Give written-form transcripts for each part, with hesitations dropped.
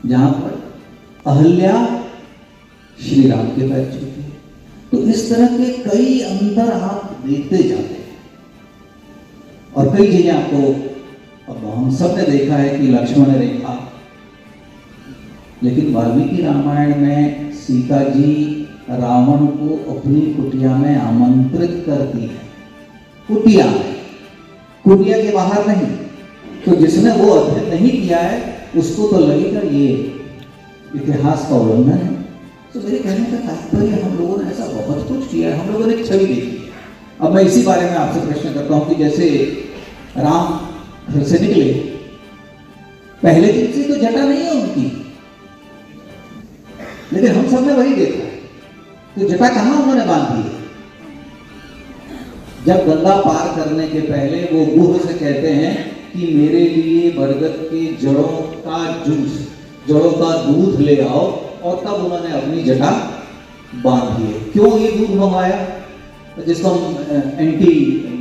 जहां पर अहल्या श्री राम के पैर छूती है। तो इस तरह के कई अंतर आप देखते जाते हैं और कई चीजें आपको, अब हम सब ने देखा है कि लक्ष्मण रेखा, लेकिन वाल्मीकि रामायण में सीता जी रावण को अपनी कुटिया में आमंत्रित करती है, कुटिया में, कुटिया के बाहर नहीं। तो जिसने वो अध्ययन नहीं किया है उसको तो लगेगा ये इतिहास का उल्लंघन है। तो मेरे कहने का तात्पर्य, हम लोगों ने ऐसा बहुत कुछ किया है, हम लोगों ने एक छवि देखी है। अब मैं इसी बारे में आपसे प्रश्न करता हूं कि जैसे राम घर से निकले, पहले दिन से तो जटा नहीं है उनकी, लेकिन हम सबने वही देखा है। तो जटा कहां उन्होंने बांधी है? जब गंगा पार करने के पहले वो गुह से कहते हैं कि मेरे लिए बरगद के जड़ों का जूस, जड़ों का दूध ले आओ, और तब उन्होंने अपनी जटा बांधी है। क्यों ये दूध मंगवाया? जिसको हम एंटी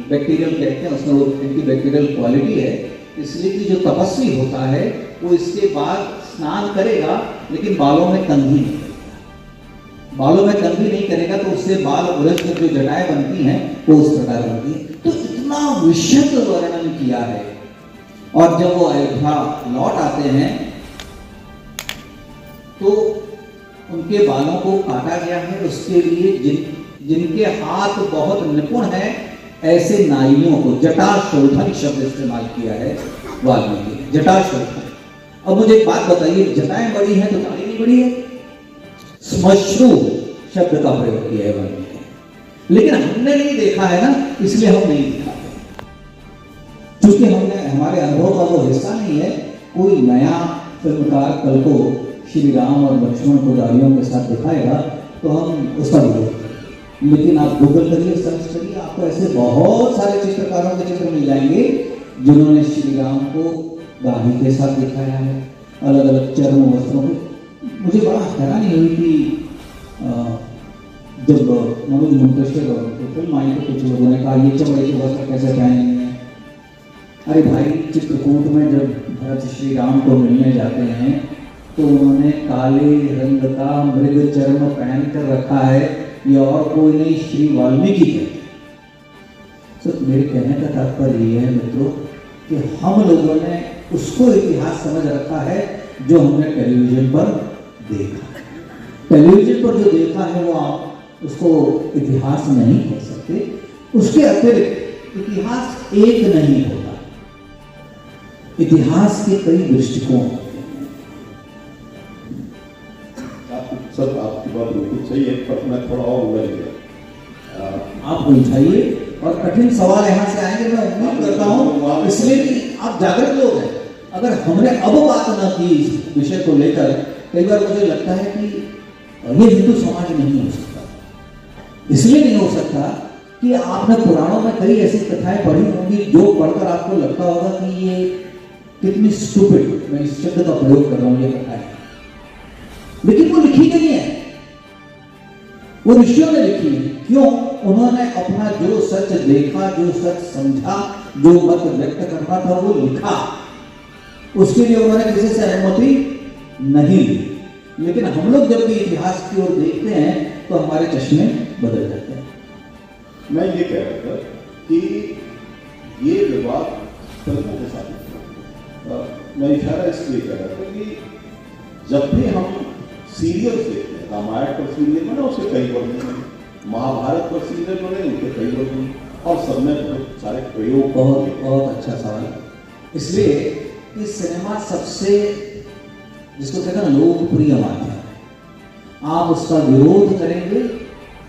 बैक्टीरियल कहते हैं, उसमें वो एंटी बैक्टीरियल क्वालिटी है, इसलिए कि जो तपस्वी होता है वो इसके बाद स्नान करेगा लेकिन बालों में कंघी नहीं करेगा। बालों में कंघी नहीं करेगा तो उससे बाल उलझ कर जो जटाएं बनती हैं वो उस प्रकार बनती है। तो इतना विशद वर्णन किया है। और जब वो अयोध्या लौट आते हैं तो उनके बालों को काटा गया है, उसके लिए जिनके हाथ बहुत निपुण हैं ऐसे नाइयों को जटाशोधन शब्द इस्तेमाल किया है वाल्मीकि ने, जटाशोधन। अब मुझे एक बात बताइए, जटाएं बड़ी हैं तो दाढ़ी नहीं बड़ी है? श्मश्रु शब्द का प्रयोग किया है वाल्मीकि ने, लेकिन हमने नहीं देखा है ना, इसलिए हम नहीं दिखाते। क्योंकि हमने, हमारे अनुभव का वो हिस्सा नहीं है। कोई नया फिल्मकार कल को श्री राम और लक्ष्मण को दाढ़ियों के साथ दिखाएगा तो हम उसका विरोध करेंगे। लेकिन आप गूगल करिए, सर्च करिए, आपको ऐसे बहुत सारे चित्रकारों के चित्र मिल जाएंगे जिन्होंने श्री राम को दाढ़ी के साथ दिखाया है, अलग अलग चर्म वस्त्रों में। मुझे बड़ा हैरानी हुई कि जब मनोज मुंतशिर और फिल्म आई तो कुछ लोगों ने कहा ये चमड़े के वस्त्र कैसे पहनेंगे। अरे भाई, चित्रकूट में जब भरत श्री राम को मिलने जाते हैं तो उन्होंने काले रंग का मृग चर्म पहन कर रखा है, ये और कोई नहीं, श्री वाल्मीकि है। तो मेरे कहने का तात्पर्य ये है मित्रों कि हम लोगों ने उसको इतिहास समझ रखा है जो हमने टेलीविजन पर देखा। टेलीविजन पर जो देखा है वो आप उसको इतिहास नहीं कह सकते। उसके अतिरिक्त इतिहास एक नहीं होता, इतिहास के कई दृष्टिकोण होते हैं। सर, आपकी बात बिल्कुल सही है, पर मैं थोड़ा और उलझ गया। आप उलझाइए और कठिन सवाल यहाँ से आएंगे, मैं उम्मीद करता हूँ, इसलिए कि आप जागृत लोग हैं। अगर हमने अब बात न की इस विषय को लेकर, कई बार मुझे लगता है कि ये हिंदू समाज नहीं हो सकता। इसलिए नहीं हो सकता कि आपने पुराणों में कई ऐसी कथाएं पढ़ी होंगी जो पढ़कर आपको लगता होगा कि ये कितनी स्टूपिड, मैं इस शब्द का प्रयोग कर रहा हूँ, ये कथाएं, लेकिन वो लिखी गई है, वो ऋषियों ने लिखी है। क्यों? उन्होंने अपना जो सच देखा, जो सच समझा, जो मत व्यक्त करना था वो लिखा। उसके लिए उन्होंने किसी से अनुमति नहीं ली। लेकिन हम लोग जब भी इतिहास की ओर देखते हैं तो हमारे चश्मे बदल जाते हैं। मैं ये कह रहा था कि ये विवाद फिल्मों के साथ, मैं इशारा इसलिए कर रहा था कि जब भी हम सीरियल्स देखते हैं, रामायण पर सीरियल बने उसके कई वर्जन बने, महाभारत पर सीरियल बने उनके कई वर्जन, और सब में बहुत सारे प्रयोग। बहुत अच्छा सवाल। इसलिए कि सिनेमा सबसे, जिसको कहते हैं ना, लोकप्रिय माध्यम है। आप उसका विरोध करेंगे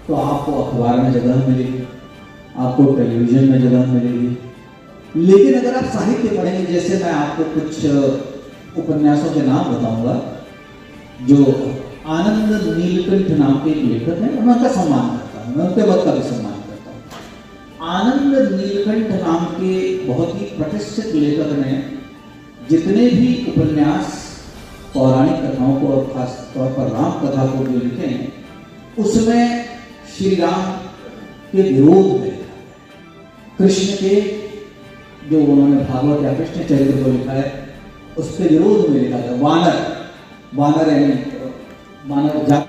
तो आपको अखबार में जगह मिलेगी, आपको टेलीविजन में जगह मिलेगी। लेकिन अगर आप साहित्य पढ़ेंगे, जैसे मैं आपको कुछ उपन्यासों के नाम बताऊंगा, जो आनंद नीलकंठ नाम के एक लेखक हैं, मैं उनका सम्मान करता हूँ, मैं उनके मत का भी सम्मान करता हूँ। आनंद नीलकंठ नाम के बहुत ही प्रतिष्ठित लेखक ने जितने भी उपन्यास पौराणिक कथाओं को और खास तौर पर राम कथा को जो लिखे हैं, उसमें श्री राम के विरोध में, कृष्ण के जो उन्होंने भागवत या कृष्ण चरित्र को लिखा है उसके विरोध में लिखा था। वानर, वानर यानी मानव जाति